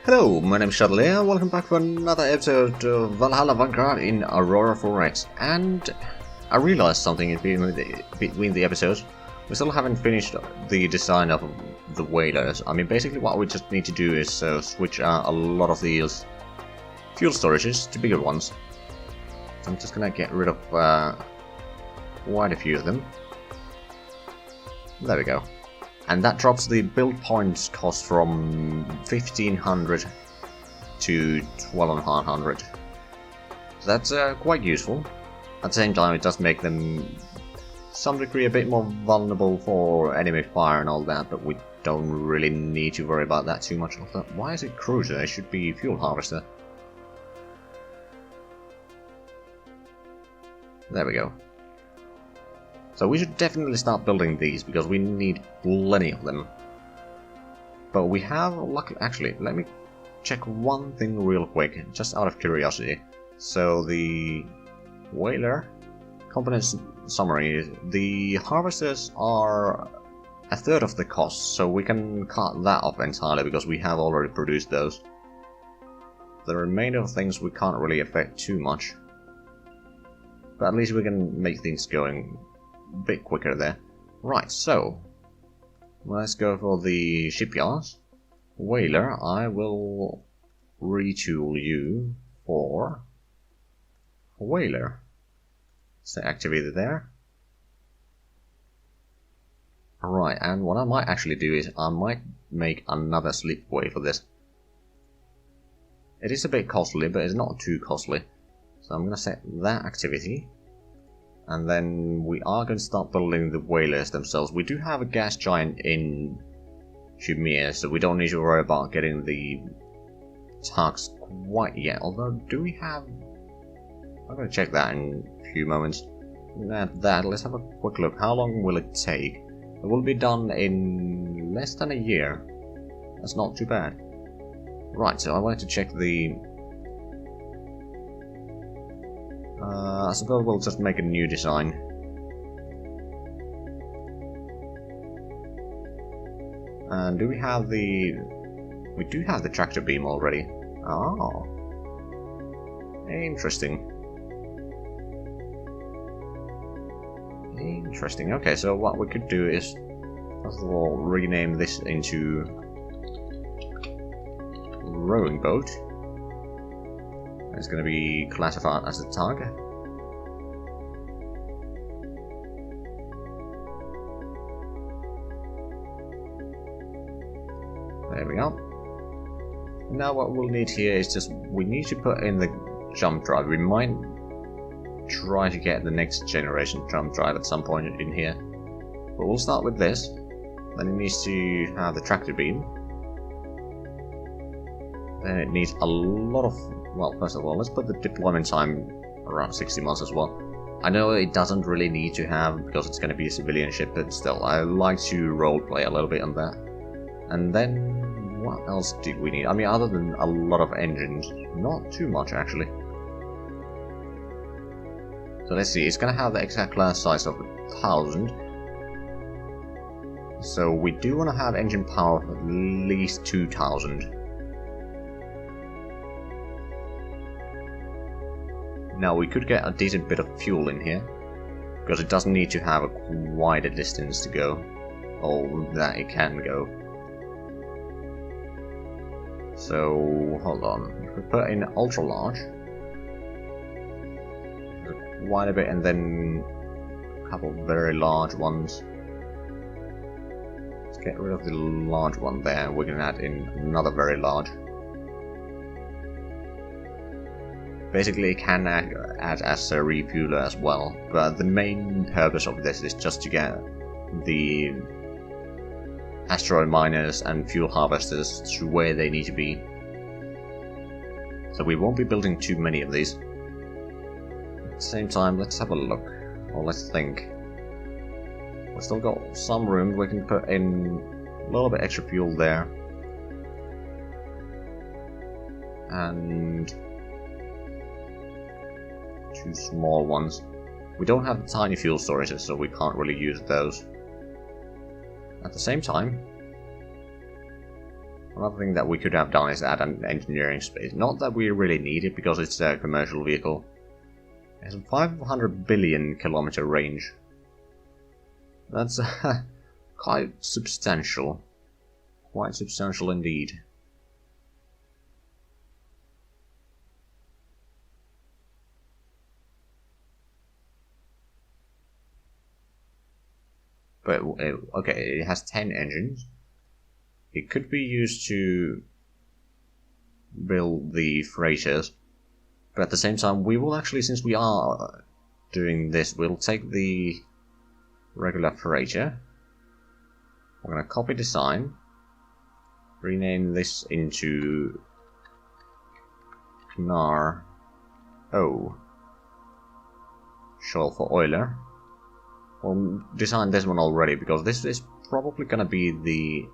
Hello, my name is Zhatelier, welcome back for another episode of Valhalla Vanguard in Aurora 4X. And I realized something in between the episodes. We still haven't finished the design of the whalers. I mean, basically what we just need to do is switch out a lot of these fuel storages to bigger ones. So I'm just gonna get rid of quite a few of them. There we go. And that drops the build points cost from 1500 to 1200. So that's quite useful. At the same time, it does make them, to some degree, a bit more vulnerable for enemy fire and all that, but we don't really need to worry about that too much. Why is it cruiser? It should be fuel harvester. There we go. So we should definitely start building these, because we need plenty of them. But we have, luckily, actually, let me check one thing real quick, just out of curiosity. So the whaler components summary is the harvesters are a third of the cost, so we can cut that off entirely because we have already produced those. The remainder of things we can't really affect too much, but at least we can make things going a bit quicker there. Right, so let's go for the shipyards. Whaler, I will retool you for whaler. So activate there. Right, and what I might actually do is I might make another slipway for this. It is a bit costly, but it's not too costly. So I'm going to set that activity. And then we are going to start building the whalers themselves. We do have a gas giant in Zhatelier, so we don't need to worry about getting the tugs quite yet. Although, do we have... I'm going to check that in a few moments. Let's have a quick look. How long will it take? It will be done in less than a year. That's not too bad. Right, so I wanted to check the... I suppose we'll just make a new design. And do we have the... We do have the tractor beam already. Oh. Interesting. Interesting. Okay, so what we could do is, first of all, rename this into rowing boat. It's going to be classified as a tug. There we go. Now what we'll need here is just, we need to put in the jump drive. We might try to get the next generation jump drive at some point in here. But we'll start with this. Then it needs to have the tractor beam. Then it needs a lot of... Well, first of all, let's put the deployment time around 60 months as well. I know it doesn't really need to have, because it's going to be a civilian ship, but still, I like to roleplay a little bit on that. And then, what else do we need? I mean, other than a lot of engines, not too much actually. So let's see, it's going to have the exact class size of 1000. So we do want to have engine power of at least 2000. Now we could get a decent bit of fuel in here, because it doesn't need to have a quite a distance to go, or that it can go. So, hold on, if we put in ultra large, quite a bit, and then a couple very large ones. Let's get rid of the large one there, we can add in another very large. Basically, it can add as a refueler as well, but the main purpose of this is just to get the asteroid miners and fuel harvesters to where they need to be. So we won't be building too many of these. At the same time, let's have a look, or let's think. We've still got some room, we can put in a little bit extra fuel there. And... 2 small ones. We don't have the tiny fuel storages, so we can't really use those. At the same time, Another thing that we could have done is add an engineering space. Not that we really need it, because it's a commercial vehicle. It has a 500 billion kilometer range. That's quite substantial. Quite substantial indeed. But, okay, it has 10 engines. It could be used to build the freighters. But at the same time, we will actually, since we are doing this, we'll take the regular freighter. I'm going to copy design. Rename this into Knar O. Short for Euler. We'll design this one already, because this is probably going to be the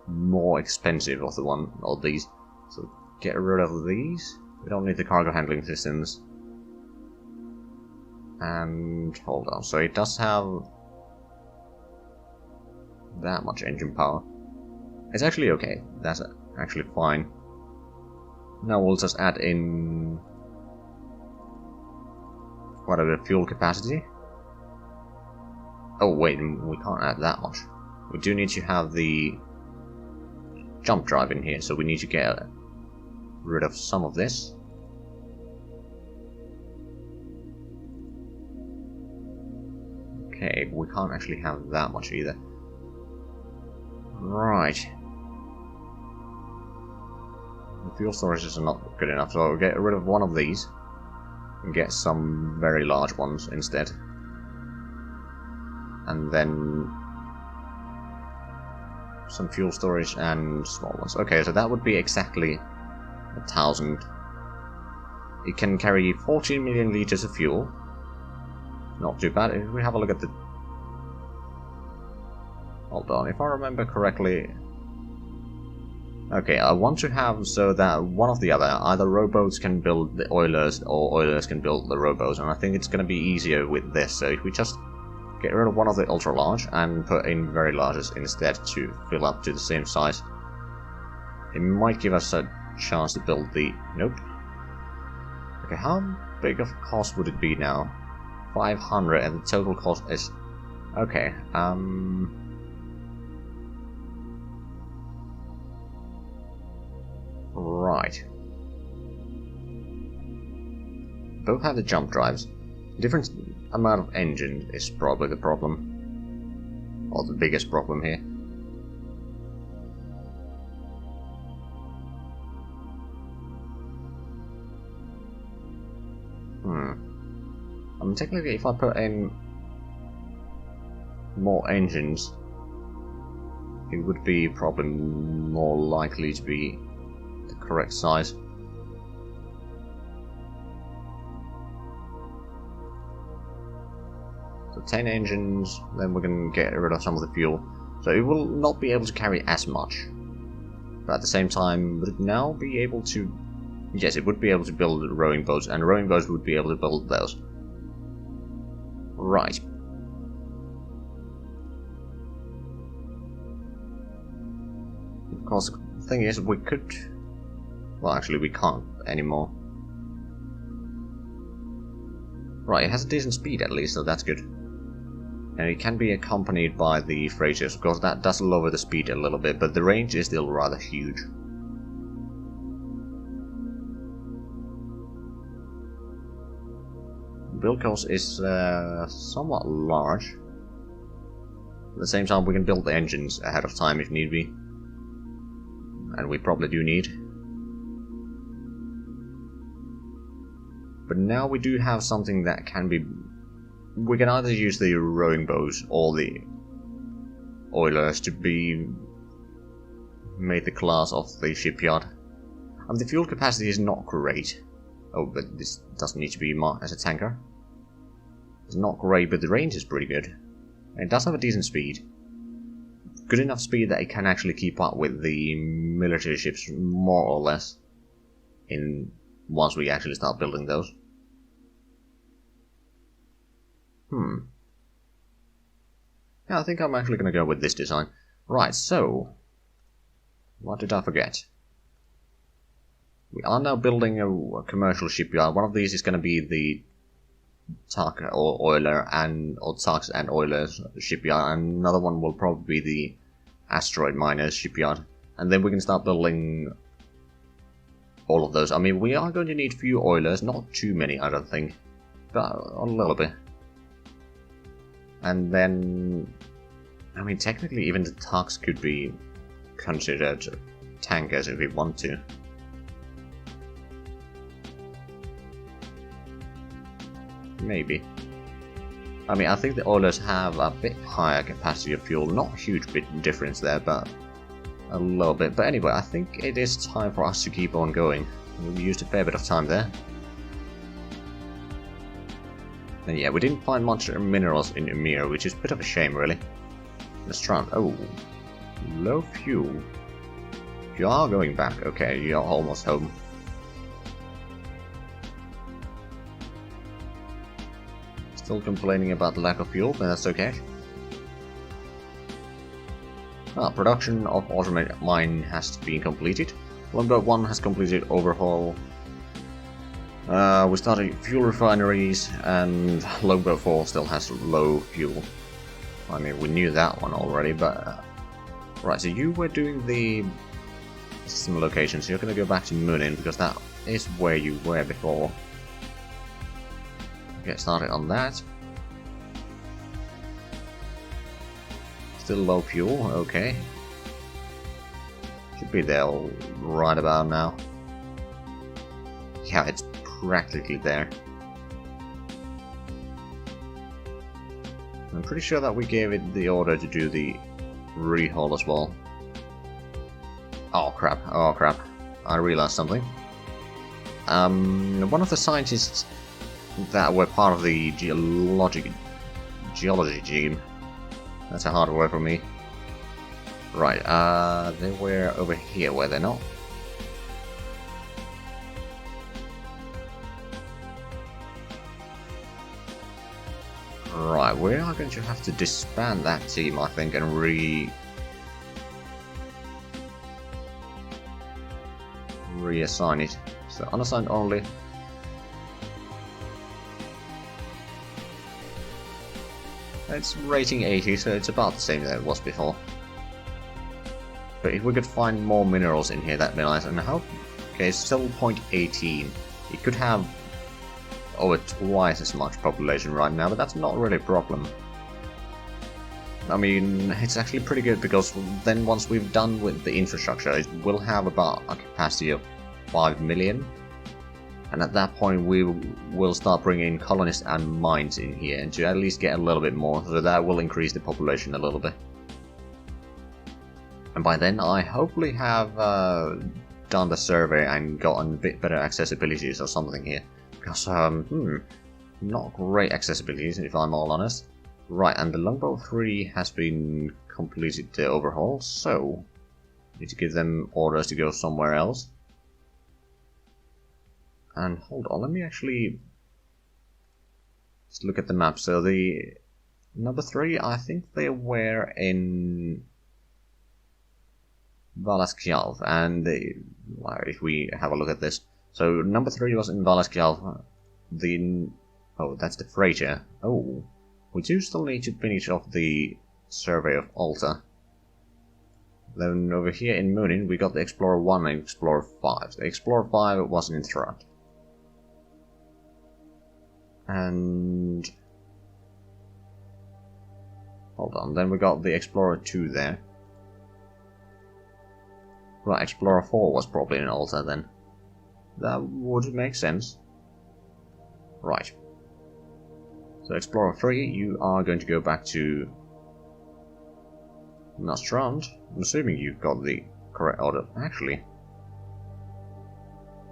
more expensive of the one of these. So get rid of these. We don't need the cargo handling systems. And hold on, so it does have that much engine power. It's actually okay. That's actually fine. Now we'll just add in whatever fuel capacity. Oh wait, we can't add that much. We do need to have the jump drive in here, so we need to get rid of some of this. Okay, we can't actually have that much either. Right. The fuel storages are not good enough, so I'll get rid of one of these and get some very large ones instead. And then some fuel storage and small ones. Okay, so that would be exactly 1,000. It can carry 14 million liters of fuel. Not too bad. If we have a look at the... Hold on, if I remember correctly... Okay, I want to have so that one or the other, either rowboats can build the Oilers or Oilers can build the rowboats, and I think it's going to be easier with this, so if we just get rid of one of the ultra large and put in very larges instead to fill up to the same size, it might give us a chance to build the... Nope. Okay, how big of a cost would it be now? 500, and the total cost is... Okay, right. Both have the jump drives. Different amount of engine is probably the problem. Or the biggest problem here. I mean, technically, if I put in more engines, it would be probably more likely to be the correct size. So 10 engines, then we can get rid of some of the fuel. So it will not be able to carry as much. But at the same time, would it now be able to... Yes, it would be able to build rowing boats, and rowing boats would be able to build those. Right. Of course, the thing is, we could... Well, actually, we can't anymore. Right, it has a decent speed at least, so that's good. And it can be accompanied by the freighters. Of course, that does lower the speed a little bit, but the range is still rather huge. Build cost is somewhat large. At the same time, we can build the engines ahead of time if need be. And we probably do need. But now we do have something that can be... We can either use the rowing boats or the Oilers to be made the class of the shipyard. And the fuel capacity is not great. Oh, but this doesn't need to be marked as a tanker. It's not great, but the range is pretty good. And it does have a decent speed. Good enough speed that it can actually keep up with the military ships more or less. Once we actually start building those. Yeah, I think I'm actually going to go with this design. Right, so... What did I forget? We are now building a commercial shipyard. One of these is going to be the Tuck or Oiler or Tucks and Oilers shipyard. And another one will probably be the Asteroid Miners shipyard. And then we can start building all of those. I mean, we are going to need few Oilers, not too many, I don't think, but a little bit. And then, I mean, technically even the Tucks could be considered tankers if we want to. Maybe. I mean, I think the Oilers have a bit higher capacity of fuel. Not a huge bit difference there, but a little bit. But anyway, I think it is time for us to keep on going. We used a fair bit of time there. And yeah, we didn't find much minerals in Ymir, which is a bit of a shame, really. Let's try. Oh, low fuel. You are going back. Okay, you're almost home. Still complaining about the lack of fuel, but that's okay. Production of automated mine has been completed. Longboat 1 has completed overhaul. We started fuel refineries, and Longboat 4 still has low fuel. I mean, we knew that one already, but... right, so you were doing the system location, so you're going to go back to Munin, because that is where you were before. Get started on that. Still low fuel, okay. Should be there right about now. Yeah, it's practically there. I'm pretty sure that we gave it the order to do the rehaul as well. Oh crap, oh crap. I realized something. One of the scientists that were part of the geology team. That's a hard word for me. Right, they were over here, were they not? Right, we are going to have to disband that team, I think, and reassign it. So unassigned only. It's rating 80, so it's about the same that it was before. But if we could find more minerals in here, that'd be nice. And how? Okay, it's still 0.18. It could have over twice as much population right now, but that's not really a problem. I mean, it's actually pretty good, because then once we've done with the infrastructure, it will have about a capacity of 5 million. And at that point we will start bringing in colonists and mines in here, and to at least get a little bit more, so that will increase the population a little bit. And by then I hopefully have done the survey and gotten a bit better accessibilities or something here. Because, not great accessibilities if I'm all honest. Right, and the Longboat 3 has been completed the overhaul, so need to give them orders to go somewhere else. And hold on, let me actually just look at the map. So the number 3, I think they were in Valaskjalv, and if we have a look at this, so number 3 was in Valaskjalv. Oh, that's the freighter. Oh, we do still need to finish off the survey of Alta. Then over here in Munin we got the Explorer 1 and Explorer 5. The Explorer 5 wasn't in front. And hold on, then we got the Explorer 2 there. Right, Explorer 4 was probably in Alta then. That would make sense. Right. So Explorer 3, you are going to go back to Nostrand. I'm assuming you've got the correct order. Actually,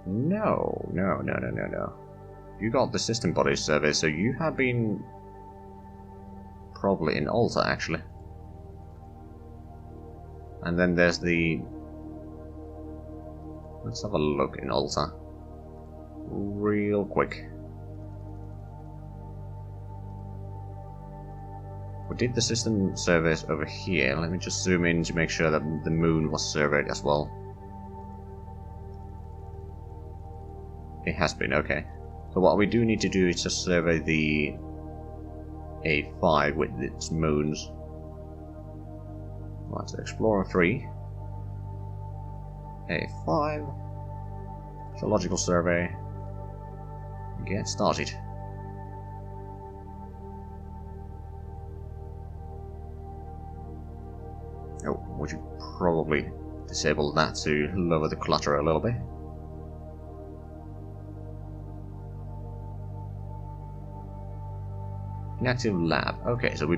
no. You got the system body survey, so you have been probably in Alta, actually. And then there's the... let's have a look in Alta. Real quick. We did the system surveys over here. Let me just zoom in to make sure that the moon was surveyed as well. It has been, okay. So what we do need to do is just survey the A5 with its moons. Right, so Explorer 3. A5. Geological survey. Get started. Oh, we should probably disable that to lower the clutter a little bit. Inactive lab. Okay, so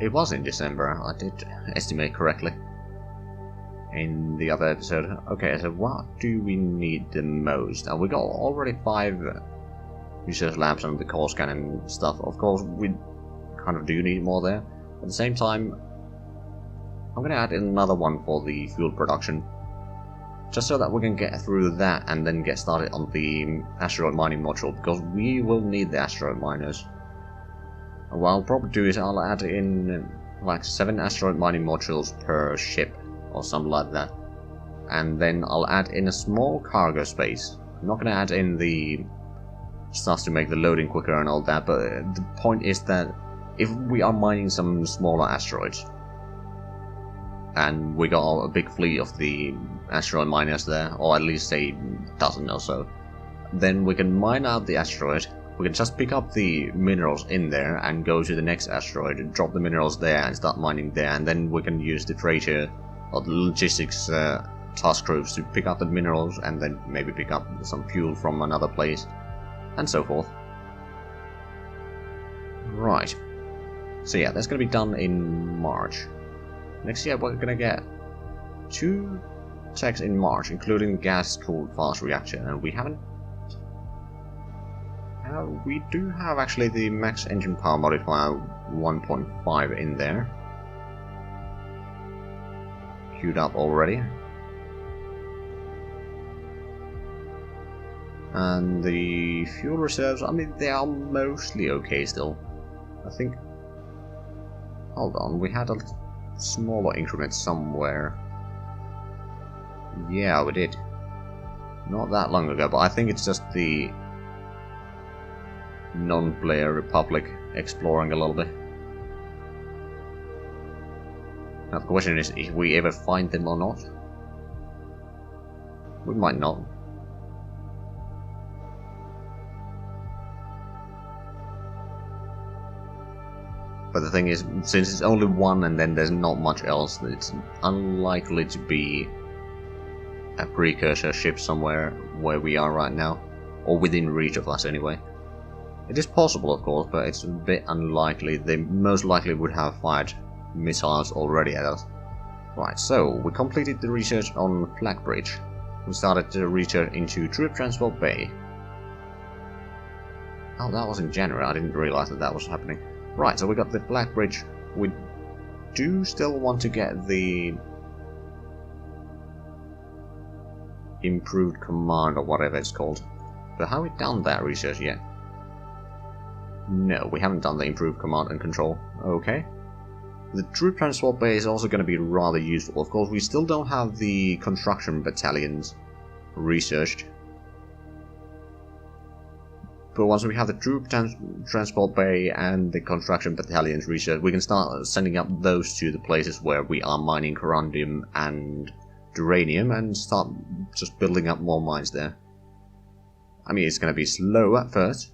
it was in December. I did estimate correctly in the other episode. Okay, so what do we need the most? And we got already 5 research labs on the core scan and stuff. Of course, we kind of do need more there. At the same time, I'm gonna add in another one for the fuel production, just so that we can get through that and then get started on the asteroid mining module, because we will need the asteroid miners. And what I'll probably do is I'll add in like 7 asteroid mining modules per ship, or something like that. And then I'll add in a small cargo space. I'm not gonna add in the stuff to make the loading quicker and all that, but the point is that if we are mining some smaller asteroids, and we got a big fleet of the asteroid miners there, or at least a dozen or so, then we can mine out the asteroid, we can just pick up the minerals in there and go to the next asteroid, drop the minerals there and start mining there, and then we can use the freighter or the logistics task groups to pick up the minerals and then maybe pick up some fuel from another place, and so forth. Right. So yeah, that's going to be done in March. Next year we're gonna get 2 techs in March, including the gas-cooled fast reactor, and we haven't... we do have actually the max engine power modifier 1.5 in there. Queued up already. And the fuel reserves, I mean, they are mostly okay still. I think... Hold on, we had a smaller increment somewhere. Yeah, we did. Not that long ago, but I think it's just the non-player Republic exploring a little bit. Now the question is if we ever find them or not. We might not. But the thing is, since it's only one and then there's not much else, it's unlikely to be a precursor ship somewhere where we are right now. Or within reach of us anyway. It is possible, of course, but it's a bit unlikely. They most likely would have fired missiles already at us. Right, so we completed the research on Flag Bridge. We started the research into Troop Transport Bay. Oh, that was in January. I didn't realize that that was happening. Right, so we got the Flag Bridge. We do still want to get the improved command or whatever it's called. But have we done that research yet? No, we haven't done the improved command and control. Okay. The troop transport bay is also going to be rather useful. Of course, we still don't have the construction battalions researched. But once we have the troop transport bay and the construction battalions researched, we can start sending up those to the places where we are mining corundum and duranium and start just building up more mines there. I mean, it's going to be slow at first.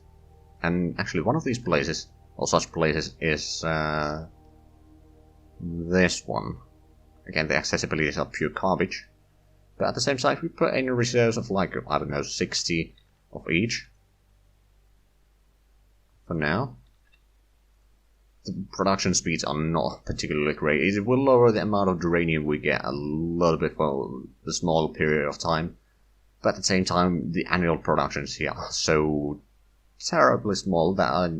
And actually, one of these places, or such places, is this one. Again, the accessibility is pure garbage. But at the same time, if we put in reserves of like, I don't know, 60 of each. For now. The production speeds are not particularly great. It will lower the amount of uranium we get a little bit for the small period of time. But at the same time, the annual productions here are so terribly small that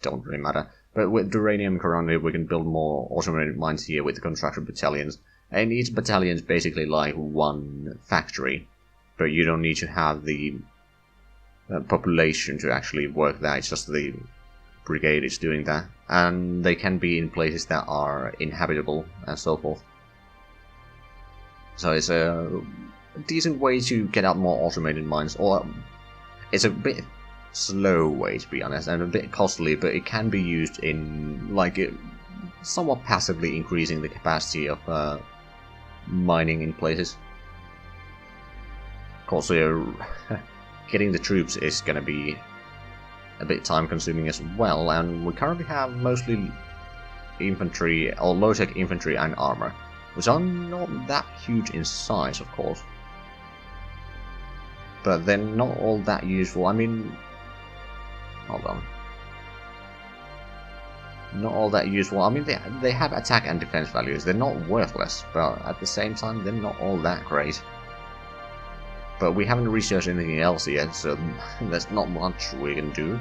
don't really matter. But with uranium currently, we can build more automated mines here with the construction battalions. And each battalion is basically like one factory. But you don't need to have the population to actually work that. It's just the brigade is doing that. and they can be in places that are inhabitable and so forth. So it's a decent way to get out more automated mines, or it's a bit slow way to be honest, and a bit costly, but it can be used in like somewhat passively increasing the capacity of mining in places. Of course, getting the troops is going to be a bit time consuming as well, and we currently have mostly infantry, or low-tech infantry and armor, which are not that huge in size, of course. But they're not all that useful. I mean, hold on. Not all that useful. I mean, they have attack and defense values. They're not worthless, but at the same time, they're not all that great. But we haven't researched anything else yet, so there's not much we can do.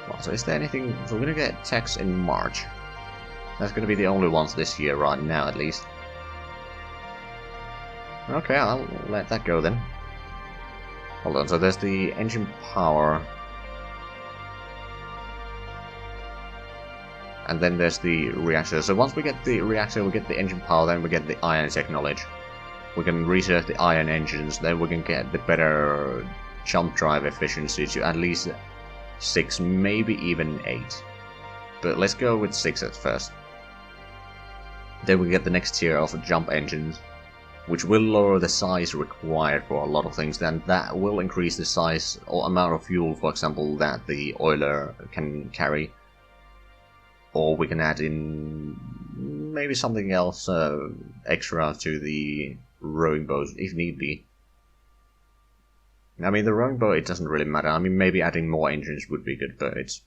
Well, so is there anything... So we're gonna get techs in March. That's gonna be the only ones this year right now, at least. Okay, I'll let that go then. Hold on, so there's the engine power. And then there's the reactor. So once we get the reactor, we get the engine power, then we get the ion technology. We can research the ion engines, then we can get the better jump drive efficiency to at least 6, maybe even 8. But let's go with 6 at first. Then we get the next tier of jump engines, which will lower the size required for a lot of things, then that will increase the size or amount of fuel, for example, that the oiler can carry. Or we can add in maybe something else extra to the rowing boat, if need be. I mean, the rowing boat, it doesn't really matter. I mean, maybe adding more engines would be good, but it's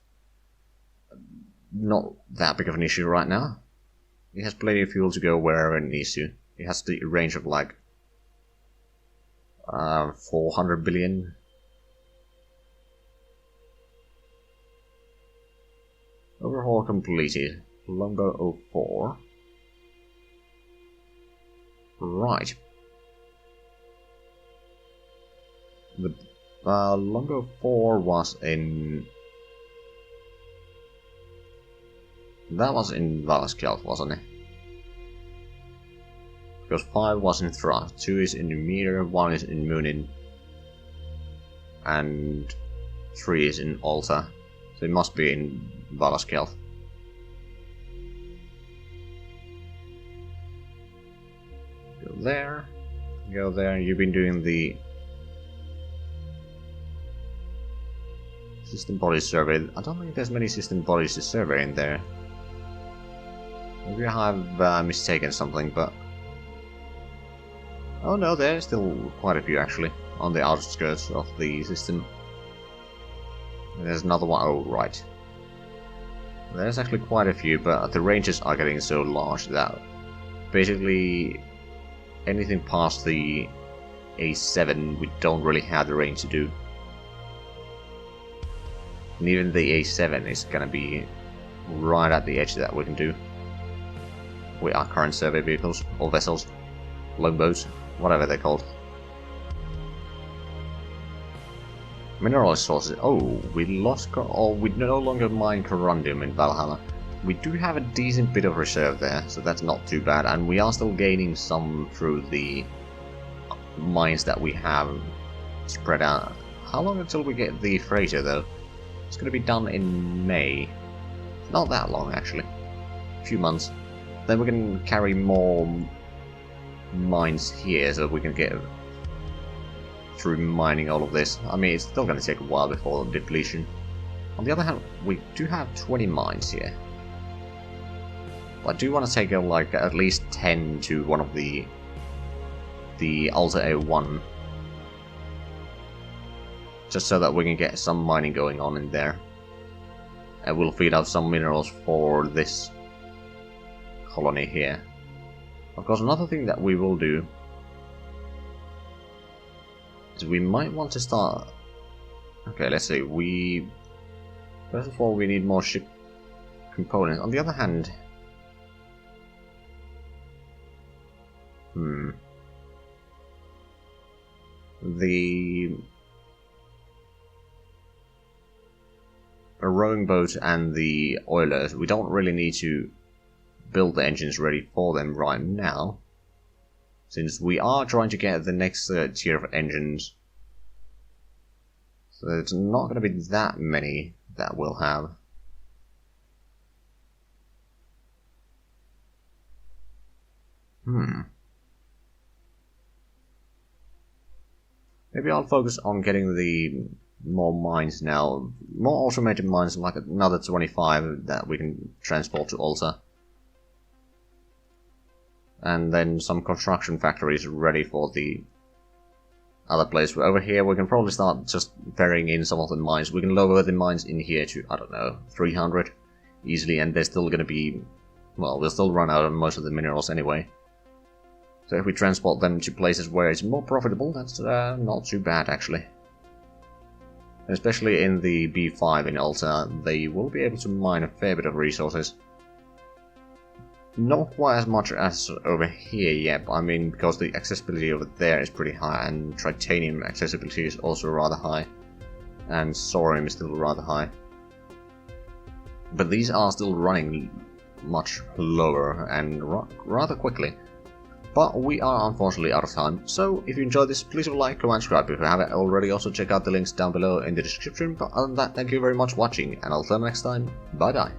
not that big of an issue right now. It has plenty of fuel to go wherever it needs to. It has the range of like 400 billion. Overhaul completed. Longbow 04. Right. The Longbow 4 was in... That was in Valhalla, wasn't it? Because 5 was in Thrust, 2 is in Ymir, 1 is in Munin, and 3 is in Alta. So it must be in Valhalla. Go there, you've been doing the system body survey. I don't think there's many system bodies to survey in there. Maybe I have mistaken something, but... Oh no, there's still quite a few actually, on the outskirts of the system. And there's another one, oh right. There's actually quite a few, but the ranges are getting so large that basically anything past the A7 we don't really have the range to do. And even the A7 is gonna be right at the edge that we can do with our current survey vehicles, or vessels, longboats, whatever they're called. Mineral sources. Oh, we lost... Oh, we no longer mine corundum in Valhalla. We do have a decent bit of reserve there, so that's not too bad. And we are still gaining some through the mines that we have spread out. How long until we get the freighter, though? It's going to be done in May. Not that long, actually. A few months. Then we can carry more mines here, so we can get through mining all of this. I mean, it's still going to take a while before depletion. On the other hand, we do have 20 mines here. I do want to take like at least 10 to one of the Alta A1, just so that we can get some mining going on in there, and we'll feed out some minerals for this colony here. Of course, another thing that we will do is we might want to start... Okay, let's see, first of all we need more ship components. On the other hand, rowing boat and the oilers, we don't really need to build the engines ready for them right now, since we are trying to get the next tier of engines. So it's not going to be that many that we'll have. Maybe I'll focus on getting the more mines now. More automated mines, like another 25 that we can transport to Alta. And then some construction factories ready for the other place. Over here we can probably start just ferrying in some of the mines. We can lower the mines in here to, I don't know, 300 easily, and they're still gonna be... well, we'll still run out of most of the minerals anyway. So if we transport them to places where it's more profitable, that's not too bad actually. And especially in the B5 in Alta, they will be able to mine a fair bit of resources. Not quite as much as over here yet, I mean, because the accessibility over there is pretty high, and titanium accessibility is also rather high, and thorium is still rather high. But these are still running much lower and rather quickly. But we are unfortunately out of time, so if you enjoyed this, please leave a like, comment, subscribe if you haven't already. Also check out the links down below in the description. But other than that, thank you very much for watching, and I'll see you next time. Bye bye.